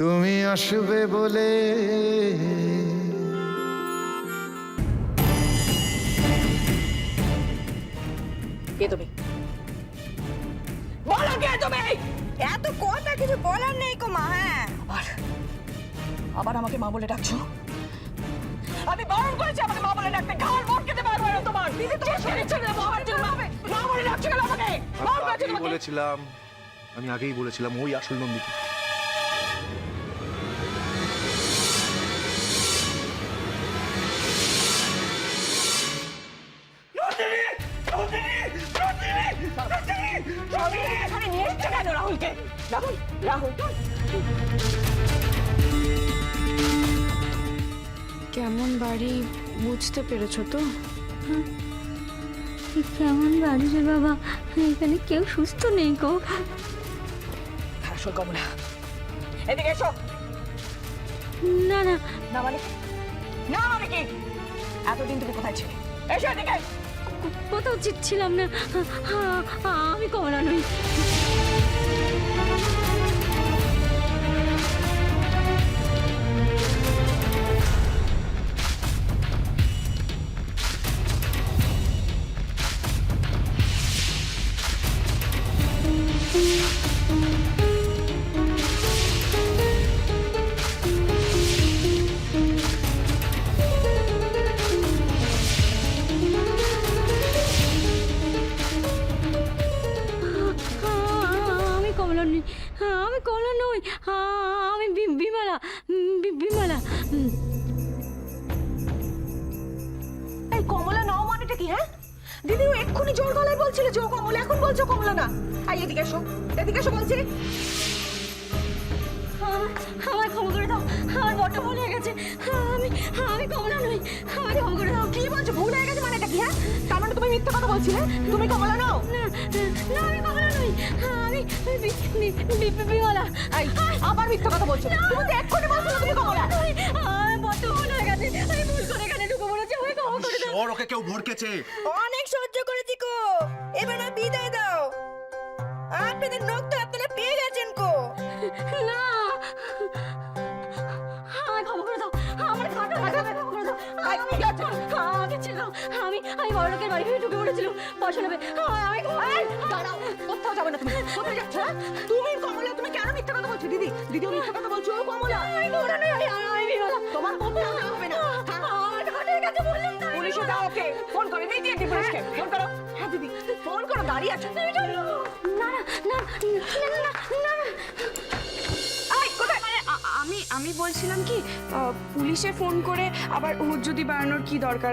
তুমি আসবে বলে কে তুমি? বলো কে তুমি? এত কথা কিছু বলার নেই কো মা। হ্যাঁ আবার আবার আমাকে মা বলে ডাকছো? আমি বারণ করেছি আমাকে মা বলে ডাকতে। ঘাড় মটকে পারবো না তোমার। দিদি তোমার ছেড়ে ছেড়ে দেবো আমার জন্য। মা বলে ডাকছো কেন আমাকে? বারণ করেছি তোমাকে। আমি আগেই বলেছিলাম ওই আসল নন্দিনী। এখানে নিয়ে এসছো কেন রাহুলকে? রাহুল রাহুল কেমন বাড়ি বুঝতে পেরেছো তো? কেমন বাড়ি রে বাবা, এখানে কেউ সুস্থ নেই গো। আসল কমলা, এদিকে এসো। না না না মানে কি? না মানে কি? এতদিন তুমি কোথায় ছিলে? এসো এদিকে। কোথাও ছিলাম না, আমি কমলা নই। আমি কমলা নই, আমি কমলা নই, আমি বিমলা, বিমলা। এই কমলা নাও মানেটা কি? হ্যাঁ দিদি, ও এক্ষুনি জোর গলায় বলছিল যে ও কমলা, এখন বলছো কমলা না। আই এদিকে এসো, এদিকে এসো বলছি। আমার ক্ষমা করে দাও, আমার বড় ভুল হয়ে গেছে। আমি আমি কমলা নই, আমার ক্ষমা করে দাও। কি বলছো? ভুল হয়ে গেছে মানেটা কি? হ্যাঁ তার মানে তুমি মিথ্যে কথা বলছিলে? তুমি কমলা নাও? না না, আমি কমলা নই, আমি বিমলা। আবার মিথ্যে কথা বলছো? তুমি তো এক্ষুনি বলছিলে তুমি কমলা। আমার বড় ভুল হয়ে গেছে, আমি ভুল করে এখানে ঢুকে পড়েছি, আমায় ক্ষমা করে দাও। ওকে কেউ ভড়কেছে। অনেক সহ্য করেছি কো, এবার আর বিদায় দাও। আপনাদের লোক তো আপনারা পেয়ে গেছেন কো। না, আমায় ক্ষমা করে দাও, আমার খাটা ক্ষমা করে দাও। আমি ছিলাম, আমি বড় লোকের বাড়ি থেকে ঢুকে পড়েছিলাম পড়াশোনা। আমি দাঁড়াও, কোথাও যাবে না তুমি। কোথায় যাচ্ছ? হ্যাঁ? তুমি কমলা, তুমি কেন মিথ্যে কথা বলছো? দিদি দিদিও মিথ্যে কথা বলছো। ও কমলা। আমি কমলা নই, আমি বিমলা। তোমার কোথাও যাওয়া হবে না। আমার খাটের কাছে বললাম না। পুলিশে দাও ওকে। ফোন করে দিয়ে দিই পুলিশকে। ফোন করো। হ্যাঁ দিদি ফোন করো, দাঁড়িয়ে আছো। না না না না না না। এই কোথায়? আমি বলছিলাম কি পুলিশে ফোন করে আবার হুজুদি বাড়ানোর কি দরকার?